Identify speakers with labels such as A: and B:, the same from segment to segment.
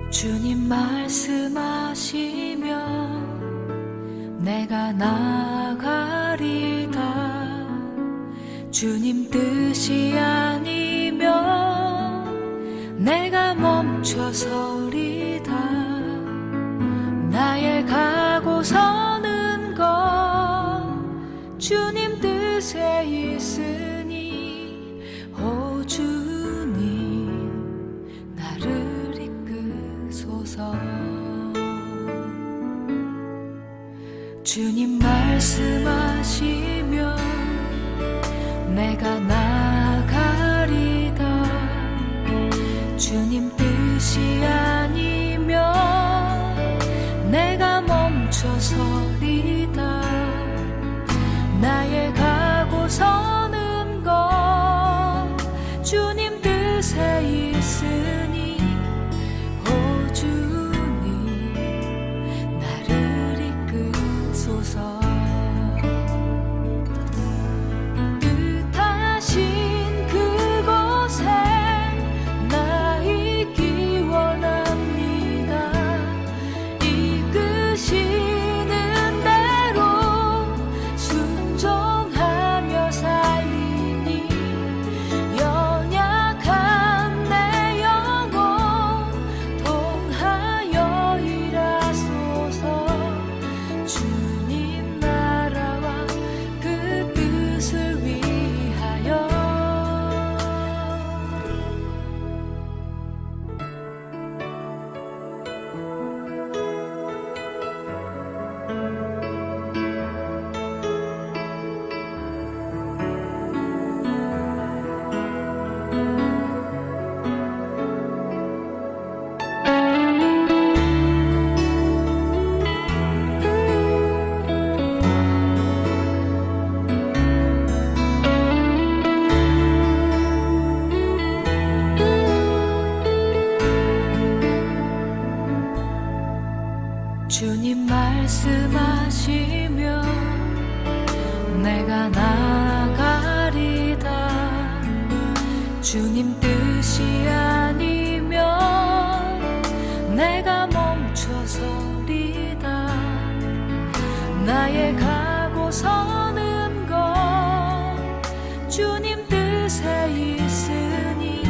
A: 주님 말씀하시면 내가 나가리다. 주님 뜻이 아니면 내가 멈춰서리다. 나의 가고 서는 것 주님 뜻에 있으니 오 주님 나를 이끄소서. 주님 말씀하시면 내가 나가리다. 주님 뜻이 아니면 내가 멈춰서리다. 나의 가고 서는 것 주님 뜻에 있으니 오 주님 나를 이끄소서. 뜻하신 그곳에 나 있기 원합니다. 이끄시는 대로 순종하며 살리니 연약한 내 영혼 통하여 일하소서. 주님 나라와 그 뜻을 위하여. 주님 말씀하시면 내가 나가리다. 주님 뜻이 아니면 내가 멈춰서리다. 나의 가고 서는 것 주님 뜻에 있으니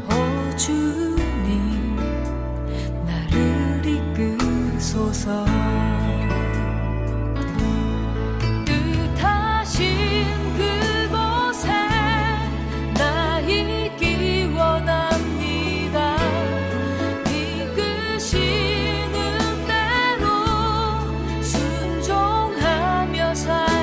A: 오 주님 나를 이끄소서. 뜻하신 그곳에 나 있기 원합니다. 이끄시는 대로 순종하며 살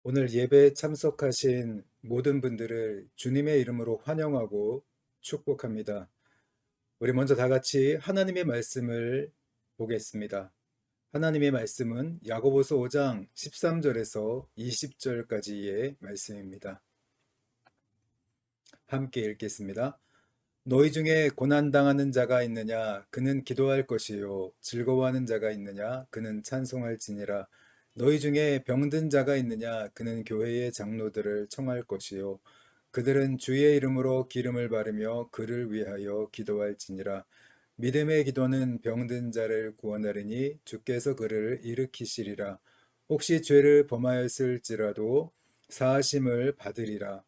B: 오늘 예배에 참석하신 모든 분들을 주님의 이름으로 환영하고 축복합니다. 우리 먼저 다 같이 하나님의 말씀을 보겠습니다. 하나님의 말씀은 야고보서 5장 13절에서 20절까지의 말씀입니다. 함께 읽겠습니다. 너희 중에 고난당하는 자가 있느냐? 그는 기도할 것이요. 즐거워하는 자가 있느냐? 그는 찬송할지니라. 너희 중에 병든 자가 있느냐? 그는 교회의 장로들을 청할 것이요. 그들은 주의 이름으로 기름을 바르며 그를 위하여 기도할지니라. 믿음의 기도는 병든 자를 구원하리니 주께서 그를 일으키시리라. 혹시 죄를 범하였을지라도 사하심을 받으리라.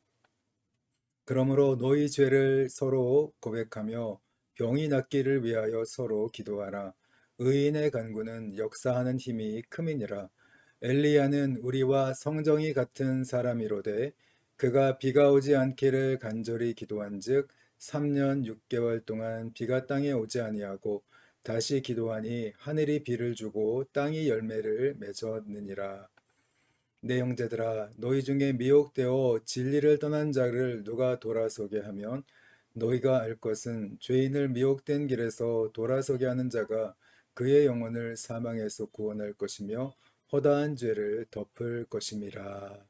B: 그러므로 너희 죄를 서로 고백하며 병이 낫기를 위하여 서로 기도하라. 의인의 간구는 역사하는 힘이 큼이니라. 엘리야는 우리와 성정이 같은 사람이로되 그가 비가 오지 않기를 간절히 기도한즉 3년 6개월 동안 비가 땅에 오지 아니하고 다시 기도하니 하늘이 비를 주고 땅이 열매를 맺었느니라. 내 형제들아, 너희 중에 미혹되어 진리를 떠난 자를 누가 돌아서게 하면 너희가 알 것은 죄인을 미혹된 길에서 돌아서게 하는 자가 그의 영혼을 사망에서 구원할 것이며 허다한 죄를 덮을 것임이라.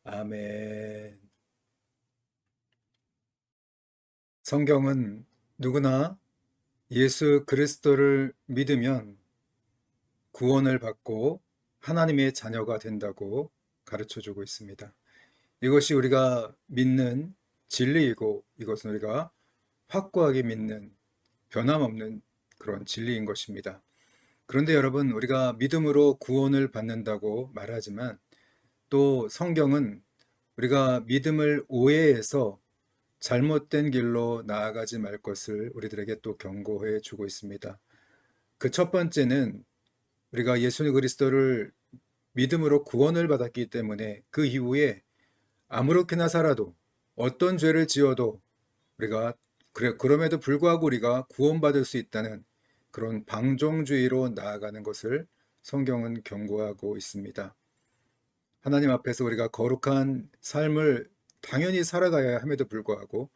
B: 아멘. 성경은 누구나 예수 그리스도를 믿으면 구원을 받고 하나님의 자녀가 된다고 가르쳐 주고 있습니다. 이것이 우리가 믿는 진리이고 이것은 우리가 확고하게 믿는 변함없는 그런 진리인 것입니다. 그런데 여러분, 우리가 믿음으로 구원을 받는다고 말하지만 또 성경은 우리가 믿음을 오해해서 잘못된 길로 나아가지 말 것을 우리들에게 또 경고해 주고 있습니다. 그 첫 번째는 우리가 예수 그리스도를 믿음으로 구원을 받았기 때문에 그 이후에 아무렇게나 살아도 어떤 죄를 지어도 우리가 그럼에도 불구하고 우리가 구원받을 수 있다는 그런 방종주의로 나아가는 것을 성경은 경고하고 있습니다. 하나님 앞에서 우리가 거룩한 삶을 당연히 살아가야 함에도 불구하고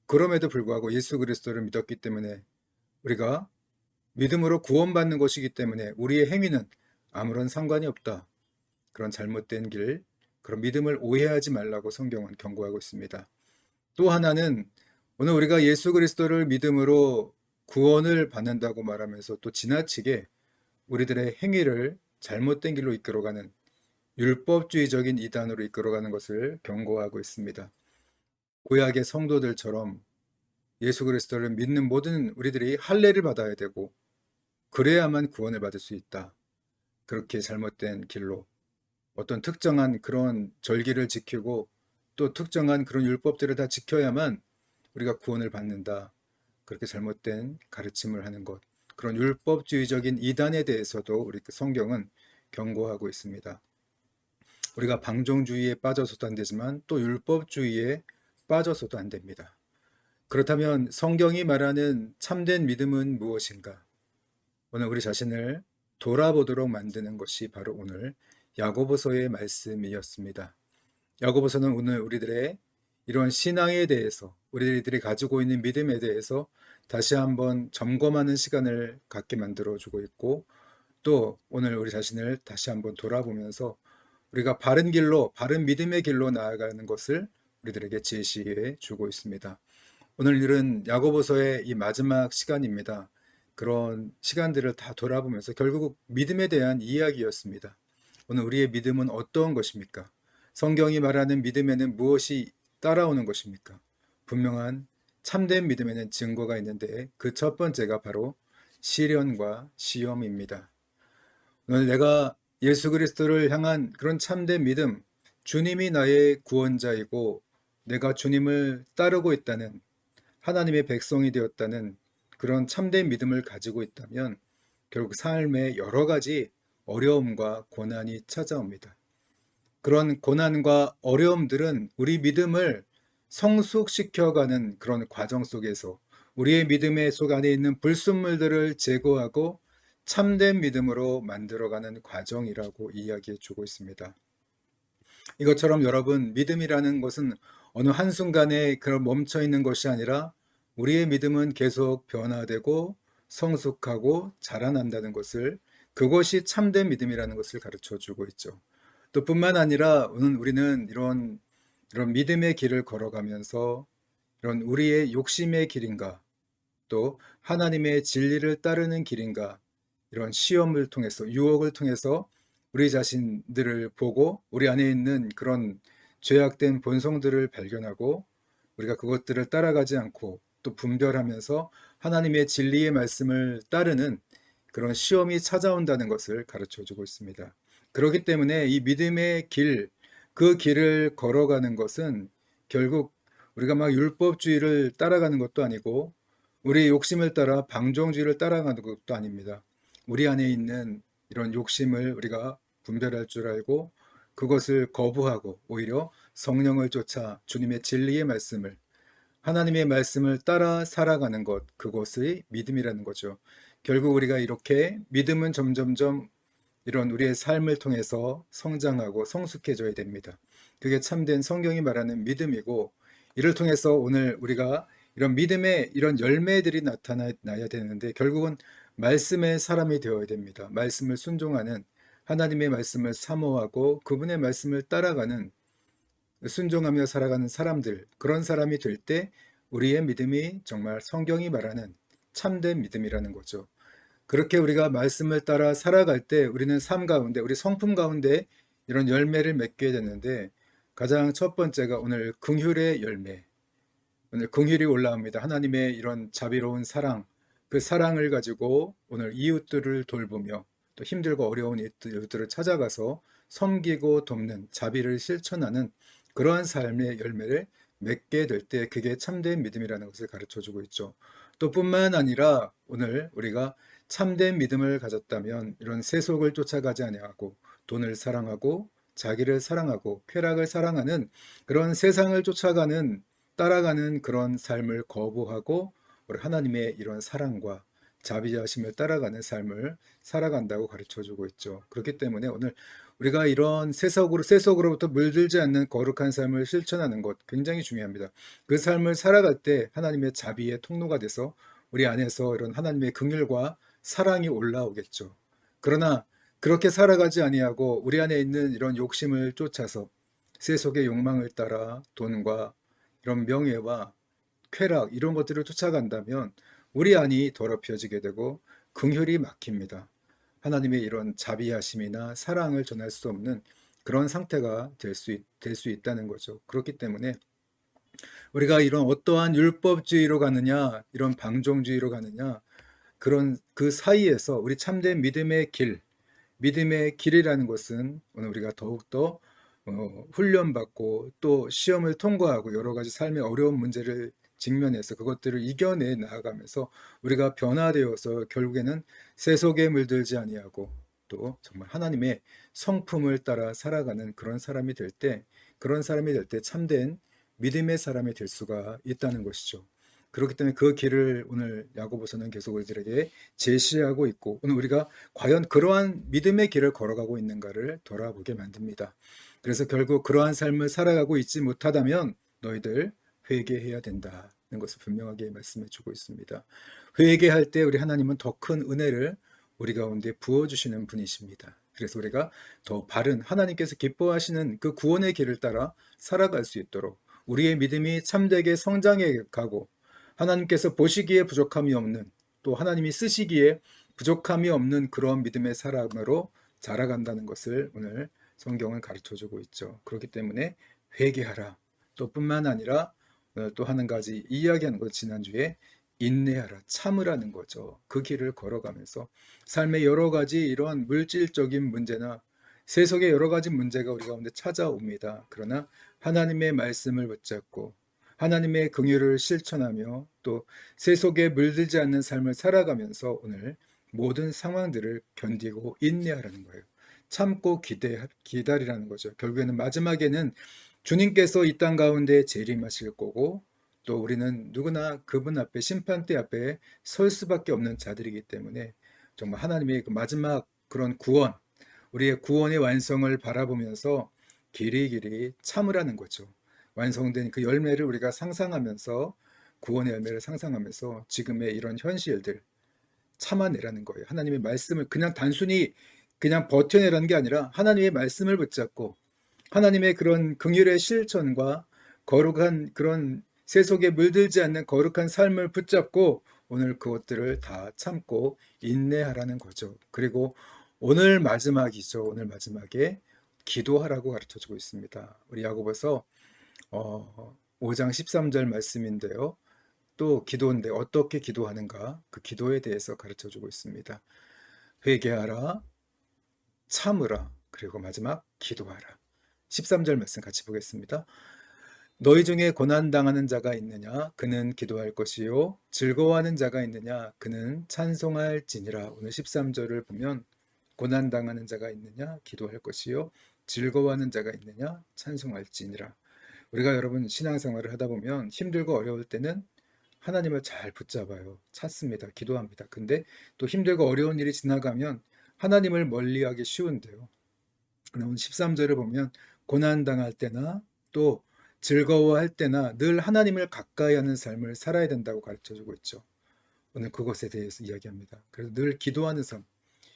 B: 그럼에도 불구하고 예수 그리스도를 믿었기 때문에 우리가 믿음으로 구원받는 것이기 때문에 우리의 행위는 아무런 상관이 없다. 그런 잘못된 길, 그런 믿음을 오해하지 말라고 성경은 경고하고 있습니다. 또 하나는 오늘 우리가 예수 그리스도를 믿음으로 구원을 받는다고 말하면서 또 지나치게 우리들의 행위를 잘못된 길로 이끌어가는 율법주의적인 이단으로 이끌어가는 것을 경고하고 있습니다. 구약의 성도들처럼 예수 그리스도를 믿는 모든 우리들이 할례를 받아야 되고 그래야만 구원을 받을 수 있다. 그렇게 잘못된 길로 어떤 특정한 그런 절기를 지키고 또 특정한 그런 율법들을 다 지켜야만 우리가 구원을 받는다. 그렇게 잘못된 가르침을 하는 것. 그런 율법주의적인 이단에 대해서도 우리 성경은 경고하고 있습니다. 우리가 방종주의에 빠져서도 안 되지만 또 율법주의에 빠져서도 안 됩니다. 그렇다면 성경이 말하는 참된 믿음은 무엇인가? 오늘 우리 자신을 돌아보도록 만드는 것이 바로 오늘 야고보서의 말씀이었습니다. 야고보서는 오늘 우리들의 이런 신앙에 대해서 우리들이 가지고 있는 믿음에 대해서 다시 한번 점검하는 시간을 갖게 만들어주고 있고 또 오늘 우리 자신을 다시 한번 돌아보면서 우리가 바른 길로 바른 믿음의 길로 나아가는 것을 우리들에게 제시해 주고 있습니다. 오늘은 야고보서의 이 마지막 시간입니다. 그런 시간들을 다 돌아보면서 결국 믿음에 대한 이야기였습니다. 오늘 우리의 믿음은 어떤 것입니까? 성경이 말하는 믿음에는 무엇이 따라오는 것입니까? 분명한 참된 믿음에는 증거가 있는데 그 첫 번째가 바로 시련과 시험입니다. 오늘 내가 예수 그리스도를 향한 그런 참된 믿음, 주님이 나의 구원자이고 내가 주님을 따르고 있다는 하나님의 백성이 되었다는 그런 참된 믿음을 가지고 있다면 결국 삶에 여러 가지 어려움과 고난이 찾아옵니다. 그런 고난과 어려움들은 우리 믿음을 성숙시켜가는 그런 과정 속에서 우리의 믿음의 속 안에 있는 불순물들을 제거하고 참된 믿음으로 만들어가는 과정이라고 이야기해 주고 있습니다. 이것처럼 여러분, 믿음이라는 것은 어느 한순간에 그런 멈춰 있는 것이 아니라 우리의 믿음은 계속 변화되고 성숙하고 자라난다는 것을, 그것이 참된 믿음이라는 것을 가르쳐 주고 있죠. 또 뿐만 아니라 오늘 우리는 이런 믿음의 길을 걸어가면서 이런 우리의 욕심의 길인가, 또 하나님의 진리를 따르는 길인가, 이런 시험을 통해서, 유혹을 통해서 우리 자신들을 보고 우리 안에 있는 그런 죄악된 본성들을 발견하고 우리가 그것들을 따라가지 않고 또 분별하면서 하나님의 진리의 말씀을 따르는 그런 시험이 찾아온다는 것을 가르쳐 주고 있습니다. 그렇기 때문에 이 믿음의 길, 그 길을 걸어가는 것은 결국 우리가 막 율법주의를 따라가는 것도 아니고 우리 욕심을 따라 방종주의를 따라가는 것도 아닙니다. 우리 안에 있는 이런 욕심을 우리가 분별할 줄 알고 그것을 거부하고 오히려 성령을 쫓아 주님의 진리의 말씀을, 하나님의 말씀을 따라 살아가는 것, 그것의 믿음이라는 거죠. 결국 우리가 이렇게 믿음은 점점점 이런 우리의 삶을 통해서 성장하고 성숙해져야 됩니다. 그게 참된 성경이 말하는 믿음이고, 이를 통해서 오늘 우리가 이런 믿음의 이런 열매들이 나타나야 되는데 결국은 말씀의 사람이 되어야 됩니다. 말씀을 순종하는, 하나님의 말씀을 사모하고 그분의 말씀을 따라가는, 순종하며 살아가는 사람들, 그런 사람이 될 때 우리의 믿음이 정말 성경이 말하는 참된 믿음이라는 거죠. 그렇게 우리가 말씀을 따라 살아갈 때 우리는 삶 가운데, 우리 성품 가운데 이런 열매를 맺게 되는데, 가장 첫 번째가 오늘 긍휼의 열매. 오늘 긍휼이 올라옵니다. 하나님의 이런 자비로운 사랑, 그 사랑을 가지고 오늘 이웃들을 돌보며 또 힘들고 어려운 이웃들을 찾아가서 섬기고 돕는, 자비를 실천하는 그러한 삶의 열매를 맺게 될 때 그게 참된 믿음이라는 것을 가르쳐 주고 있죠. 또 뿐만 아니라 오늘 우리가 참된 믿음을 가졌다면 이런 세속을 쫓아가지 아니하고 돈을 사랑하고 자기를 사랑하고 쾌락을 사랑하는 그런 세상을 쫓아가는, 따라가는 그런 삶을 거부하고 우리 하나님의 이런 사랑과 자비하심을 따라가는 삶을 살아간다고 가르쳐 주고 있죠. 그렇기 때문에 오늘 우리가 이런 세속으로부터 물들지 않는 거룩한 삶을 실천하는 것 굉장히 중요합니다. 그 삶을 살아갈 때 하나님의 자비의 통로가 돼서 우리 안에서 이런 하나님의 긍휼과 사랑이 올라오겠죠. 그러나 그렇게 살아가지 아니하고 우리 안에 있는 이런 욕심을 쫓아서 세속의 욕망을 따라 돈과 이런 명예와 쾌락 이런 것들을 쫓아간다면 우리 안이 더럽혀지게 되고 긍휼이 막힙니다. 하나님의 이런 자비하심이나 사랑을 전할 수 없는 그런 상태가 될 수 있다는 거죠. 그렇기 때문에 우리가 이런 어떠한 율법주의로 가느냐, 이런 방종주의로 가느냐, 그런 그 사이에서 우리 참된 믿음의 길, 믿음의 길이라는 것은 오늘 우리가 더욱더 훈련받고 또 시험을 통과하고 여러 가지 삶의 어려운 문제를 직면해서 그것들을 이겨내 나아가면서 우리가 변화되어서 결국에는 세속에 물들지 아니하고 또 정말 하나님의 성품을 따라 살아가는 그런 사람이 될 때, 그런 사람이 될 때 참된 믿음의 사람이 될 수가 있다는 것이죠. 그렇기 때문에 그 길을 오늘 야고보서는 계속 우리들에게 제시하고 있고, 오늘 우리가 과연 그러한 믿음의 길을 걸어가고 있는가를 돌아보게 만듭니다. 그래서 결국 그러한 삶을 살아가고 있지 못하다면 너희들 회개해야 된다는 것을 분명하게 말씀해 주고 있습니다. 회개할 때 우리 하나님은 더 큰 은혜를 우리 가운데 부어주시는 분이십니다. 그래서 우리가 더 바른, 하나님께서 기뻐하시는 그 구원의 길을 따라 살아갈 수 있도록 우리의 믿음이 참되게 성장해 가고 하나님께서 보시기에 부족함이 없는, 또 하나님이 쓰시기에 부족함이 없는 그런 믿음의 사람으로 자라간다는 것을 오늘 성경은 가르쳐주고 있죠. 그렇기 때문에 회개하라. 또 뿐만 아니라 또 한 가지 이야기하는 것, 지난주에 인내하라, 참으라는 거죠. 그 길을 걸어가면서 삶의 여러 가지 이러한 물질적인 문제나 세속의 여러 가지 문제가 우리 가운데 찾아옵니다. 그러나 하나님의 말씀을 붙잡고 하나님의 긍휼을 실천하며 또 세속에 물들지 않는 삶을 살아가면서 오늘 모든 상황들을 견디고 인내하라는 거예요. 참고 기다리라는 거죠. 결국에는 마지막에는 주님께서 이 땅 가운데 재림하실 거고 또 우리는 누구나 그분 앞에, 심판대 앞에 설 수밖에 없는 자들이기 때문에 정말 하나님의 그 마지막 그런 구원, 우리의 구원의 완성을 바라보면서 길이 길이 참으라는 거죠. 완성된 그 열매를 우리가 상상하면서 구원의 열매를 상상하면서 지금의 이런 현실들 참아내라는 거예요. 하나님의 말씀을 그냥 단순히 그냥 버텨내라는 게 아니라 하나님의 말씀을 붙잡고 하나님의 그런 긍휼의 실천과 거룩한 그런 세속에 물들지 않는 거룩한 삶을 붙잡고 오늘 그것들을 다 참고 인내하라는 거죠. 그리고 오늘 마지막이죠. 오늘 마지막에 기도하라고 가르쳐 주고 있습니다. 우리 야고보서 5장 13절 말씀인데요. 또 기도인데 어떻게 기도하는가? 그 기도에 대해서 가르쳐 주고 있습니다. 회개하라, 참으라, 그리고 마지막 기도하라. 13절 말씀 같이 보겠습니다. 너희 중에 고난당하는 자가 있느냐? 그는 기도할 것이요. 즐거워하는 자가 있느냐? 그는 찬송할지니라. 오늘 13절을 보면 고난당하는 자가 있느냐? 기도할 것이요. 즐거워하는 자가 있느냐? 찬송할지니라. 우리가 여러분 신앙생활을 하다 보면 힘들고 어려울 때는 하나님을 잘 붙잡아요. 찾습니다. 기도합니다. 근데 또 힘들고 어려운 일이 지나가면 하나님을 멀리하기 쉬운데요. 오늘 13절을 보면 고난당할 때나 또 즐거워할 때나 늘 하나님을 가까이 하는 삶을 살아야 된다고 가르쳐주고 있죠. 오늘 그것에 대해서 이야기합니다. 그래서 늘 기도하는 삶,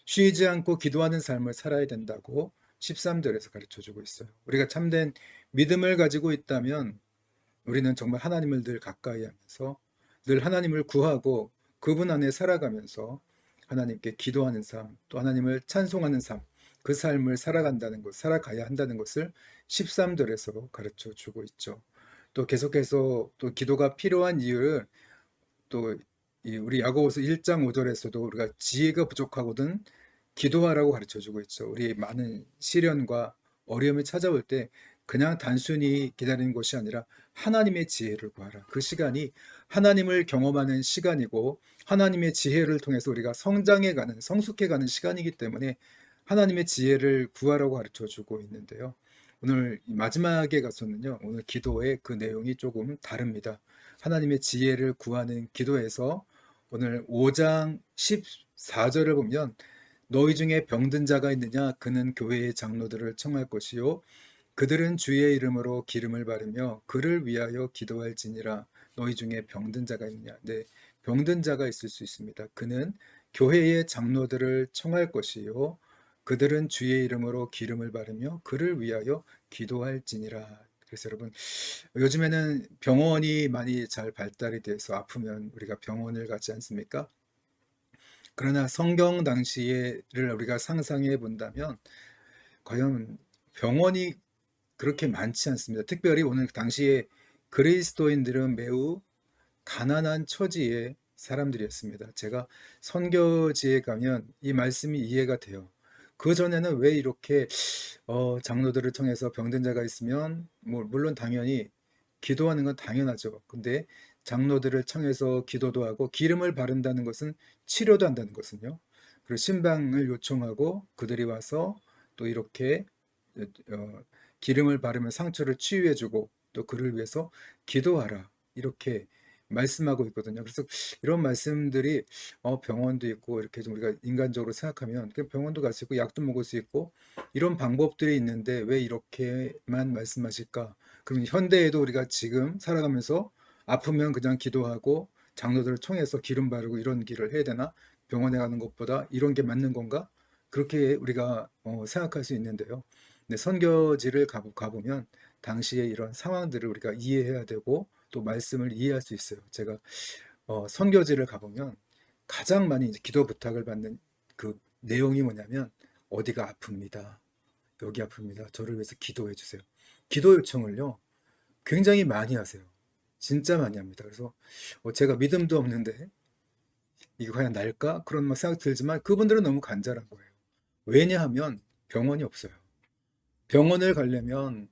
B: 쉬지 않고 기도하는 삶을 살아야 된다고 13절에서 가르쳐주고 있어요. 우리가 참된 믿음을 가지고 있다면 우리는 정말 하나님을 늘 가까이 하면서 늘 하나님을 구하고 그분 안에 살아가면서 하나님께 기도하는 삶, 또 하나님을 찬송하는 삶, 그 삶을 살아간다는 것, 살아가야 한다는 것을 13절에서 가르쳐 주고 있죠. 또 계속해서 또 기도가 필요한 이유를 또 우리 야고보서 1장 5절에서도 우리가 지혜가 부족하거든 기도하라고 가르쳐 주고 있죠. 우리 많은 시련과 어려움이 찾아올 때 그냥 단순히 기다리는 것이 아니라 하나님의 지혜를 구하라. 그 시간이 하나님을 경험하는 시간이고 하나님의 지혜를 통해서 우리가 성장해가는, 성숙해가는 시간이기 때문에 하나님의 지혜를 구하라고 가르쳐 주고 있는데요. 오늘 마지막에 가서는요, 오늘 기도의 그 내용이 조금 다릅니다. 하나님의 지혜를 구하는 기도에서 오늘 5장 14절을 보면 너희 중에 병든 자가 있느냐? 그는 교회의 장로들을 청할 것이요. 그들은 주의 이름으로 기름을 바르며 그를 위하여 기도할지니라. 너희 중에 병든 자가 있느냐? 네, 병든 자가 있을 수 있습니다. 그는 교회의 장로들을 청할 것이요. 그들은 주의 이름으로 기름을 바르며 그를 위하여 기도할지니라. 그래서 여러분, 요즘에는 병원이 많이 잘 발달이 돼서 아프면 우리가 병원을 가지 않습니까? 그러나 성경 당시에를 우리가 상상해 본다면 과연 병원이 그렇게 많지 않습니다. 특별히 오늘 당시에 그리스도인들은 매우 가난한 처지의 사람들이었습니다. 제가 선교지에 가면 이 말씀이 이해가 돼요. 그 전에는 왜 이렇게 장로들을 통해서 병든 자가 있으면 물론 당연히 기도하는 건 당연하죠. 근데 장로들을 청해서 기도도 하고 기름을 바른다는 것은 치료도 한다는 것은요. 그리고 신방을 요청하고 그들이 와서 또 이렇게 기름을 바르면 상처를 치유해주고 또 그를 위해서 기도하라 이렇게 말씀하고 있거든요. 그래서 이런 말씀들이 병원도 있고 이렇게 좀 우리가 인간적으로 생각하면 병원도 갈 수 있고 약도 먹을 수 있고 이런 방법들이 있는데 왜 이렇게만 말씀하실까? 그럼 현대에도 우리가 지금 살아가면서 아프면 그냥 기도하고 장로들을 청해서 기름 바르고 이런 길을 해야 되나? 병원에 가는 것보다 이런 게 맞는 건가? 그렇게 우리가 생각할 수 있는데요. 근데 선교지를 가보면 당시에 이런 상황들을 우리가 이해해야 되고 또 말씀을 이해할 수 있어요. 제가 선교지를 가보면 가장 많이 이제 기도 부탁을 받는 그 내용이 뭐냐면 어디가 아픕니다. 여기 아픕니다. 저를 위해서 기도해 주세요. 기도 요청을요. 굉장히 많이 하세요. 진짜 많이 합니다. 그래서 제가 믿음도 없는데 이거 과연 날까? 그런 막 생각 들지만 그분들은 너무 간절한 거예요. 왜냐하면 병원이 없어요. 병원을 가려면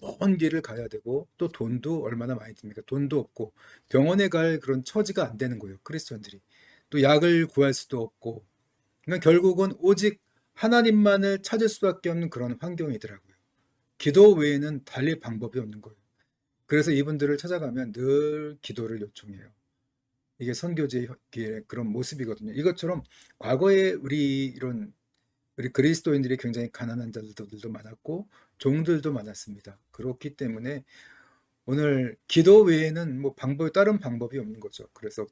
B: 먼 길을 가야 되고 또 돈도 얼마나 많이 듭니까? 돈도 없고 병원에 갈 그런 처지가 안 되는 거예요. 크리스천들이. 또 약을 구할 수도 없고 그러니까 결국은 오직 하나님만을 찾을 수밖에 없는 그런 환경이더라고요. 기도 외에는 달리 방법이 없는 거예요. 그래서 이분들을 찾아가면 늘 기도를 요청해요. 이게 선교지의 그런 모습이거든요. 이것처럼 과거에 우리 그리스도인들이 굉장히 가난한 자들도 많았고 종들도 많았습니다. 그렇기 때문에 오늘 기도 외에는 뭐 다른 방법이 없는 거죠. 그래서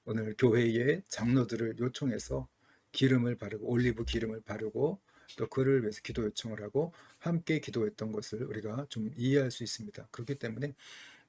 B: 오늘 교회의 장로들을 요청해서 기름을 바르고 올리브 기름을 바르고 또 그를 위해서 기도 요청을 하고 함께 기도했던 것을 우리가 좀 이해할 수 있습니다. 그렇기 때문에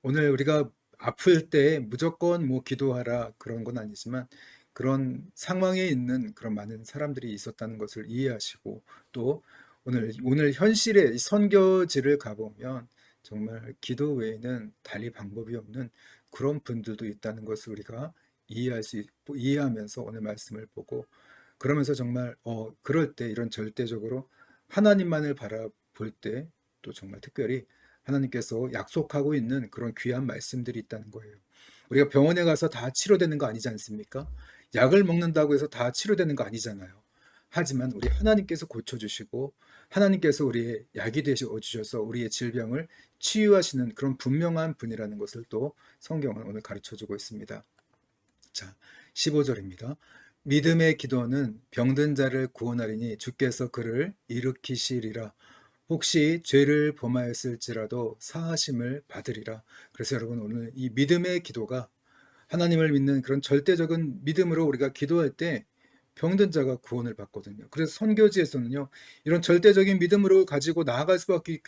B: 오늘 우리가 아플 때 무조건 뭐 기도하라 그런 건 아니지만 그런 상황에 있는 그런 많은 사람들이 있었다는 것을 이해하시고 또 오늘 현실의 선교지를 가보면 정말 기도 외에는 달리 방법이 없는 그런 분들도 있다는 것을 우리가 이해하면서 오늘 말씀을 보고 그러면서 정말 그럴 때 이런 절대적으로 하나님만을 바라볼 때 또 정말 특별히 하나님께서 약속하고 있는 그런 귀한 말씀들이 있다는 거예요. 우리가 병원에 가서 다 치료되는 거 아니지 않습니까? 약을 먹는다고 해서 다 치료되는 거 아니잖아요. 하지만 우리 하나님께서 고쳐주시고 하나님께서 우리의 약이 되어 주셔서 우리의 질병을 치유하시는 그런 분명한 분이라는 것을 또 성경은 오늘 가르쳐주고 있습니다. 자, 15절입니다. 믿음의 기도는 병든 자를 구원하리니 주께서 그를 일으키시리라. 혹시 죄를 범하였을지라도 사하심을 받으리라. 그래서 여러분 오늘 이 믿음의 기도가 하나님을 믿는 그런 절대적인 믿음으로 우리가 기도할 때 병든 자가 구원을 받거든요. 그래서 선교지에서는요, 이런 절대적인 믿음으로 가지고 나아갈 수밖에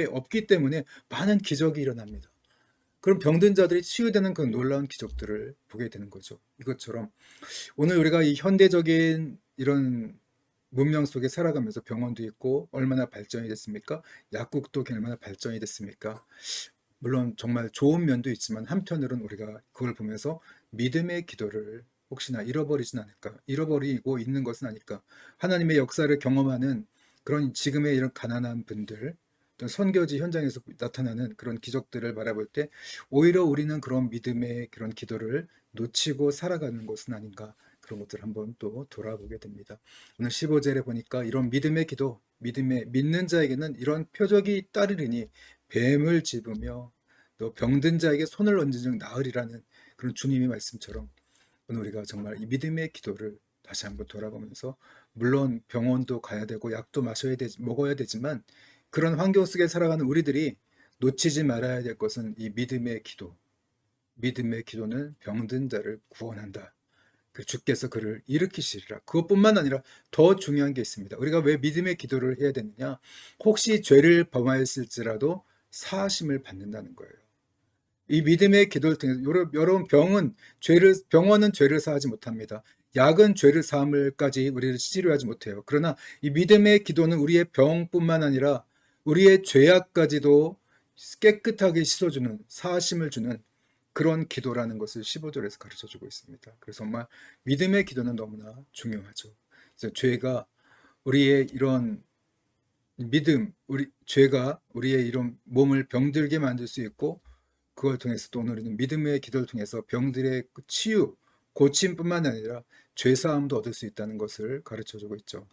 B: 없기 때문에 많은 기적이 일어납니다. 그럼 병든 자들이 치유되는 그 놀라운 기적들을 보게 되는 거죠. 이것처럼 오늘 우리가 이 현대적인 이런 문명 속에 살아가면서 병원도 있고 얼마나 발전이 됐습니까? 약국도 얼마나 발전이 됐습니까? 물론 정말 좋은 면도 있지만 한편으로는 우리가 그걸 보면서 믿음의 기도를 혹시나 잃어버리진 않을까? 잃어버리고 있는 것은 아닐까? 하나님의 역사를 경험하는 그런 지금의 이런 가난한 분들, 또 선교지 현장에서 나타나는 그런 기적들을 바라볼 때 오히려 우리는 그런 믿음의 그런 기도를 놓치고 살아가는 것은 아닌가? 그런 것들을 한번 또 돌아보게 됩니다. 오늘 15절에 보니까 이런 믿음의 기도, 믿는 자에게는 이런 표적이 따르리니 뱀을 집으며 또 병든 자에게 손을 얹은 즉 나으리라는 그런 주님의 말씀처럼 오늘 우리가 정말 이 믿음의 기도를 다시 한번 돌아보면서 물론 병원도 가야 되고 약도 먹어야 되지만 그런 환경 속에 살아가는 우리들이 놓치지 말아야 될 것은 이 믿음의 기도. 믿음의 기도는 병든 자를 구원한다. 그 주께서 그를 일으키시리라. 그것뿐만 아니라 더 중요한 게 있습니다. 우리가 왜 믿음의 기도를 해야 되느냐? 혹시 죄를 범하였을지라도 사하심을 받는다는 거예요. 이 믿음의 기도를 통해서 여러분 병원은 죄를 사하지 못합니다. 약은 죄를 사함을까지 우리를 치료하지 못해요. 그러나 이 믿음의 기도는 우리의 병뿐만 아니라 우리의 죄악까지도 깨끗하게 씻어주는 사하심을 주는 그런 기도라는 것을 15절에서 가르쳐주고 있습니다. 그래서 정말 믿음의 기도는 너무나 중요하죠. 그래서 죄가 우리의 이런 죄가 우리의 이런 몸을 병들게 만들 수 있고 그걸 통해서 또 오늘은 믿음의 기도를 통해서 병들의 치유, 고침뿐만 아니라 죄사함도 얻을 수 있다는 것을 가르쳐주고 있죠.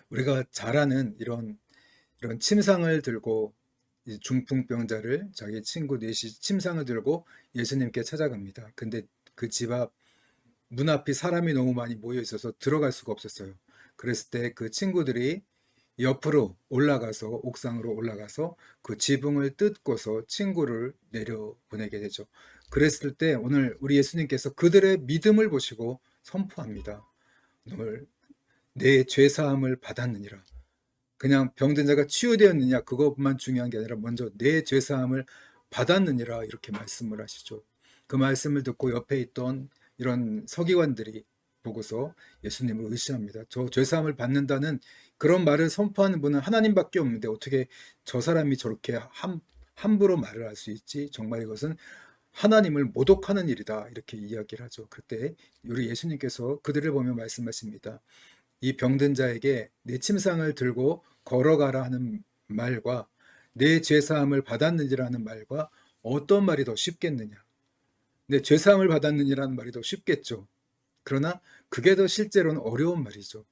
B: 우리가 잘 아는 이런 침상을 들고 중풍병자를 자기 친구 넷이 침상을 들고 예수님께 찾아갑니다. 근데 그 집 앞 문 앞이 사람이 너무 많이 모여 있어서 들어갈 수가 없었어요. 그랬을 때 그 친구들이 옆으로 올라가서 옥상으로 올라가서 그 지붕을 뜯고서 친구를 내려보내게 되죠. 그랬을 때 오늘 우리 예수님께서 그들의 믿음을 보시고 선포합니다. 오늘 내 죄사함을 받았느니라. 그냥 병든 자가 치유되었느냐 그것만 중요한 게 아니라 먼저 내 죄사함을 받았느니라 이렇게 말씀을 하시죠. 그 말씀을 듣고 옆에 있던 이런 서기관들이 보고서 예수님을 의심합니다. 저 죄사함을 받는다는 그런 말을 선포하는 분은 하나님밖에 없는데 어떻게 저 사람이 저렇게 함부로 말을 할 수 있지? 정말 이것은 하나님을 모독하는 일이다 이렇게 이야기를 하죠. 그때 우리 예수님께서 그들을 보며 말씀하십니다. 이 병든 자에게 내 침상을 들고 걸어가라 하는 말과 내 죄사함을 받았느니라는 말과 어떤 말이 더 쉽겠느냐? 내 죄사함을 받았느니라는 말이 더 쉽겠죠. 그러나 그게 더 실제로는 어려운 말이죠.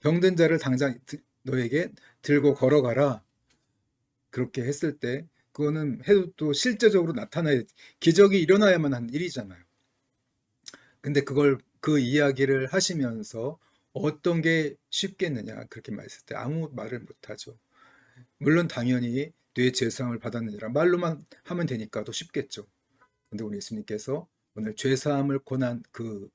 B: 병든 자를 당장 너에게 들고 걸어가라. 그렇게 했을 때 그거는 해도 또 실제적으로 나타나야 기적이 일어나야만 하는 일이잖아요. 근데 그 이야기를 하시면서 어떤 게 쉽겠느냐 그렇게 말했을 때 아무 말을 못하죠. 물론 당연히 뇌 죄사함을 받았느니라 말로만 하면 되니까 더 쉽겠죠. 근데 우리 예수님께서 오늘 죄사함을 권한 그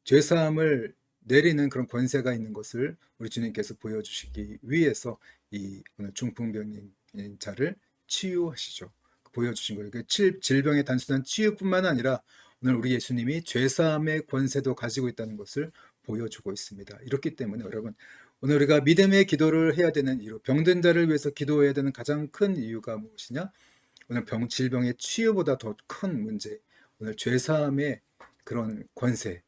B: 죄사함을 내리는 그런 권세가 있는 것을 우리 주님께서 보여주시기 위해서 이 오늘 중풍병인 자를 치유하시죠. 보여주신 거예요. 그 질병의 단순한 치유뿐만 아니라 오늘 우리 예수님이 죄사함의 권세도 가지고 있다는 것을 보여주고 있습니다. 이렇기 때문에 여러분, 오늘 우리가 믿음의 기도를 해야 되는 이유, 병든 자를 위해서 기도해야 되는 가장 큰 이유가 무엇이냐? 오늘 질병의 치유보다 더 큰 문제, 오늘 죄사함의 그런 권세,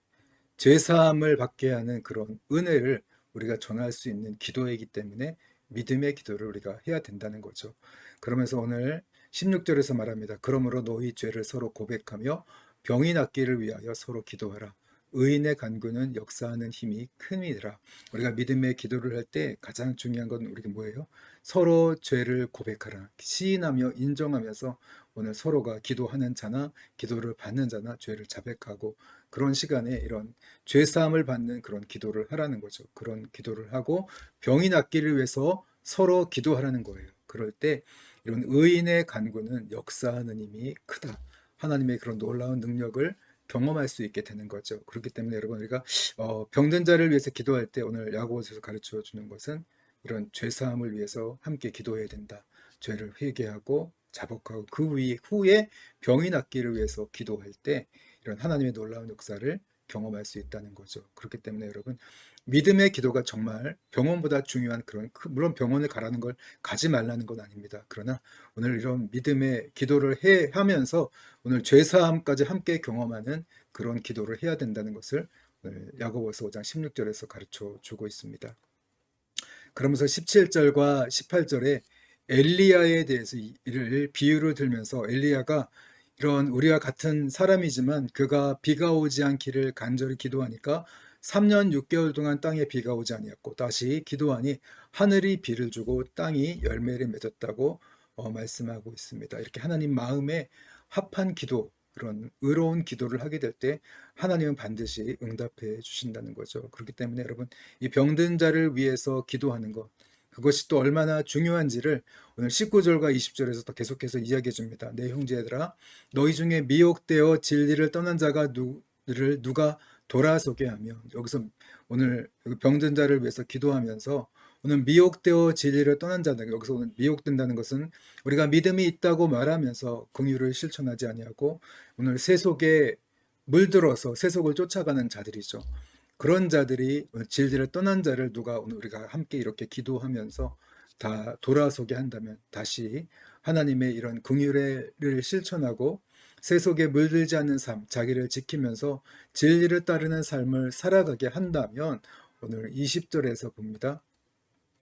B: 죄사함을 받게 하는 그런 은혜를 우리가 전할 수 있는 기도이기 때문에 믿음의 기도를 우리가 해야 된다는 거죠. 그러면서 오늘 16절에서 말합니다. 그러므로 너희 죄를 서로 고백하며 병이 낫기를 위하여 서로 기도하라. 의인의 간구는 역사하는 힘이 큼이니라. 우리가 믿음의 기도를 할 때 가장 중요한 건 우리가 뭐예요? 서로 죄를 고백하라. 시인하며 인정하면서 오늘 서로가 기도하는 자나 기도를 받는 자나 죄를 자백하고 그런 시간에 이런 죄사함을 받는 그런 기도를 하라는 거죠. 그런 기도를 하고 병이 낫기를 위해서 서로 기도하라는 거예요. 그럴 때 이런 의인의 간구는 역사하는 힘이 크다. 하나님의 그런 놀라운 능력을 경험할 수 있게 되는 거죠. 그렇기 때문에 여러분 우리가 병든 자를 위해서 기도할 때 오늘 야고보서에서 가르쳐 주는 것은 이런 죄사함을 위해서 함께 기도해야 된다. 죄를 회개하고 자복하고 그 후에 병이 낫기를 위해서 기도할 때 이런 하나님의 놀라운 역사를 경험할 수 있다는 거죠. 그렇기 때문에 여러분 믿음의 기도가 정말 병원보다 중요한 그런 물론 병원을 가라는 걸 가지 말라는 건 아닙니다. 그러나 오늘 이런 믿음의 기도를 하면서 오늘 죄사함까지 함께 경험하는 그런 기도를 해야 된다는 것을 오늘 야고보서 5장 16절에서 가르쳐 주고 있습니다. 그러면서 17절과 18절에 엘리야에 대해서 이를 비유를 들면서 엘리야가 이런 우리와 같은 사람이지만 그가 비가 오지 않기를 간절히 기도하니까 3년 6개월 동안 땅에 비가 오지 아니었고 다시 기도하니 하늘이 비를 주고 땅이 열매를 맺었다고 말씀하고 있습니다. 이렇게 하나님 마음에 합한 기도, 그런 의로운 기도를 하게 될 때 하나님은 반드시 응답해 주신다는 거죠. 그렇기 때문에 여러분 이 병든 자를 위해서 기도하는 것, 그것이 또 얼마나 중요한지를 오늘 19절과 20절에서 또 계속해서 이야기해 줍니다. 내 형제들아 너희 중에 미혹되어 진리를 떠난 자가 누가 돌아서게 하며, 여기서 오늘 병든 자를 위해서 기도하면서 오늘 미혹되어 진리를 떠난 자들, 여기서 오늘 미혹된다는 것은 우리가 믿음이 있다고 말하면서 긍휼을 실천하지 아니하고 오늘 세속에 물들어서 세속을 쫓아가는 자들이죠. 그런 자들이 진리를 떠난 자를 누가 오늘 우리가 함께 이렇게 기도하면서 다 돌아서게 한다면 다시 하나님의 이런 긍휼을 실천하고 세속에 물들지 않는 삶, 자기를 지키면서 진리를 따르는 삶을 살아가게 한다면 오늘 20절에서 봅니다.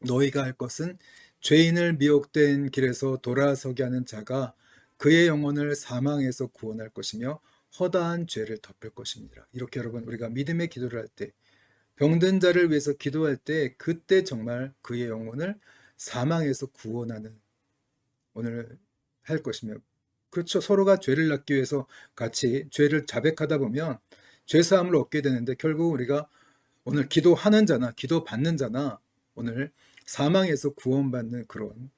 B: 너희가 할 것은 죄인을 미혹된 길에서 돌아서게 하는 자가 그의 영혼을 사망에서 구원할 것이며 허다한 죄를 덮을 것입니다. 이렇게 여러분 우리가 믿음의 기도를 할 때 병든 자를 위해서 기도할 때 그때 정말 그의 영혼을 사망에서 구원하는 오늘 할 것이며, 그렇죠. 서로가 죄를 낫기 위해서 같이 죄를 자백하다 보면 죄사함을 얻게 되는데 결국 우리가 오늘 기도하는 자나 기도 받는 자나 오늘 사망에서 구원받는 그런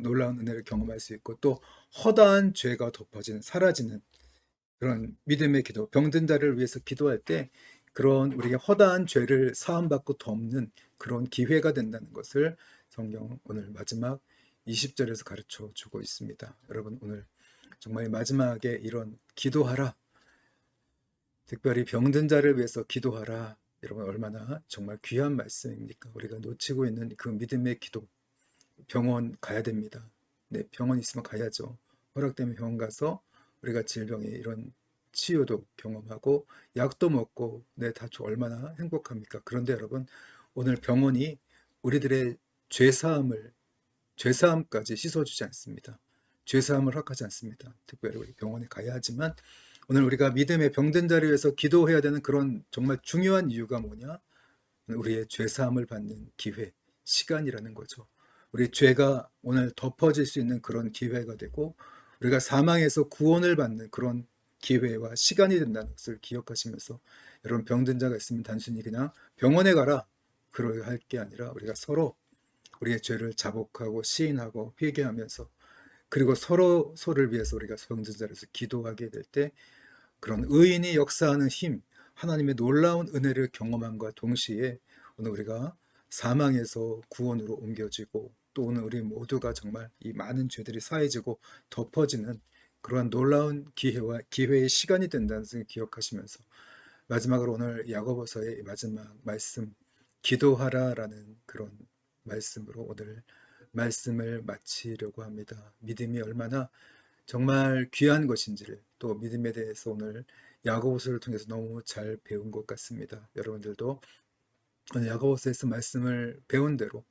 B: 놀라운 은혜를 경험할 수 있고 또 허다한 죄가 덮어지는 사라지는 그런 믿음의 기도, 병든 자를 위해서 기도할 때 그런 우리가 허다한 죄를 사함받고 덮는 그런 기회가 된다는 것을 성경 오늘 마지막 20절에서 가르쳐 주고 있습니다. 여러분 오늘 정말 마지막에 이런 기도하라, 특별히 병든 자를 위해서 기도하라, 여러분 얼마나 정말 귀한 말씀입니까? 우리가 놓치고 있는 그 믿음의 기도, 병원 가야 됩니다. 네, 병원 있으면 가야죠. 허락되면 병원 가서 우리가 질병의 이런 치유도 경험하고 약도 먹고 다 얼마나 행복합니까? 그런데 여러분 오늘 병원이 우리들의 죄사함까지 씻어주지 않습니다. 죄사함을 허락하지 않습니다. 특별히 우리 병원에 가야 하지만 오늘 우리가 믿음의 병든 자를 위해서 기도해야 되는 그런 정말 중요한 이유가 뭐냐? 우리의 죄사함을 받는 기회, 시간이라는 거죠. 우리 죄가 오늘 덮어질 수 있는 그런 기회가 되고 우리가 사망에서 구원을 받는 그런 기회와 시간이 된다는 것을 기억하시면서 여러분 병든 자가 있으면 단순히 그냥 병원에 가라 그럴 게 아니라 우리가 서로 우리의 죄를 자복하고 시인하고 회개하면서, 그리고 서로를 위해서 우리가 성전자로서 기도하게 될 때 그런 의인이 역사하는 힘, 하나님의 놀라운 은혜를 경험함과 동시에 오늘 우리가 사망에서 구원으로 옮겨지고, 또 오늘 우리 모두가 정말 이 많은 죄들이 사해지고 덮어지는 그러한 놀라운 기회의 시간이 된다는 것을 기억하시면서, 마지막으로 오늘 야고보서의 마지막 말씀, 기도하라라는 그런 말씀으로 오늘 말씀을 마치려고 합니다. 믿음이 얼마나 정말 귀한 것인지를, 또 믿음에 대해서 오늘 야고보서를 통해서 너무 잘 배운 것 같습니다. 여러분들도 오늘 야고보서에서 말씀을 배운 대로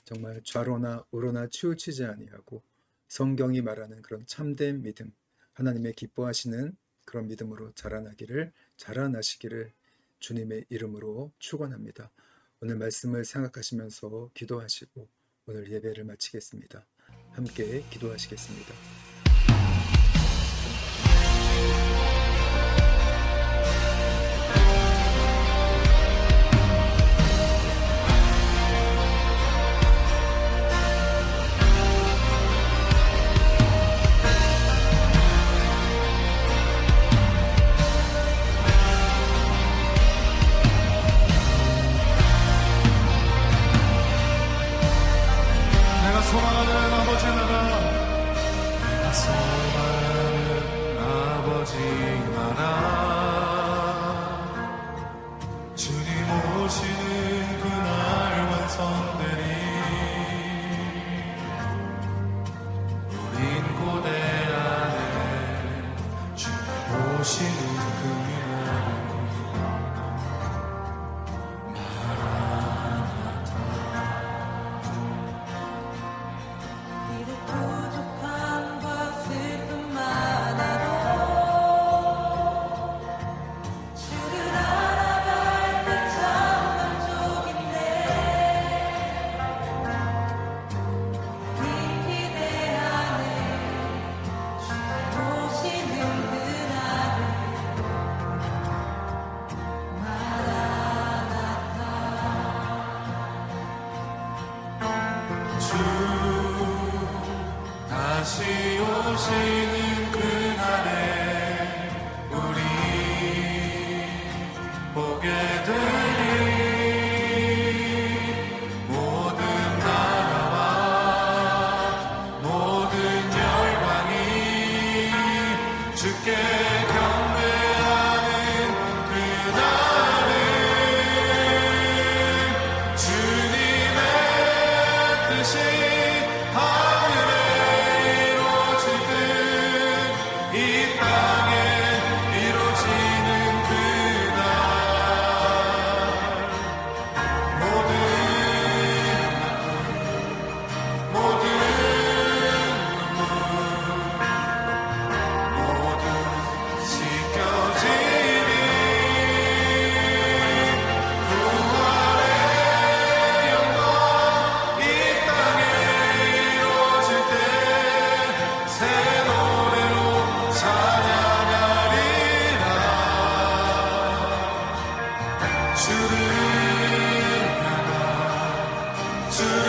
B: 정말 좌로나 우로나 치우치지 아니하고 성경이 말하는 그런 참된 믿음, 하나님의 기뻐하시는 그런 믿음으로 자라나시기를 주님의 이름으로 축원합니다. 오늘 말씀을 생각하시면서 기도하시고 오늘 예배를 마치겠습니다. 함께 기도하시겠습니다.
C: 내가 소망하는 아버지 나라, 내가 소망하는 아버지 나라, 주님 오시는 그날 완성되리. 우린 고대 안에 주님 오시는 그날
A: 비록 부족함과 슬픔만으로 주를 알아갈 때 참 만족인데, 우린 기대하네 주님 오시는 그날을. 마라나타.
C: 주 다시 오시는 그날에 우리 보게 되리. 모든 나라와 모든 열방이 주께 경배하는 그날에 주님의 뜻이 하늘에 이루어지듯 이 땅에 이루어지는 그날, 모든 모두 씻겨지리. 부활의 영광 이 땅에 이루어질 때 새 노래로 찬양하리라. 주를 향한 주를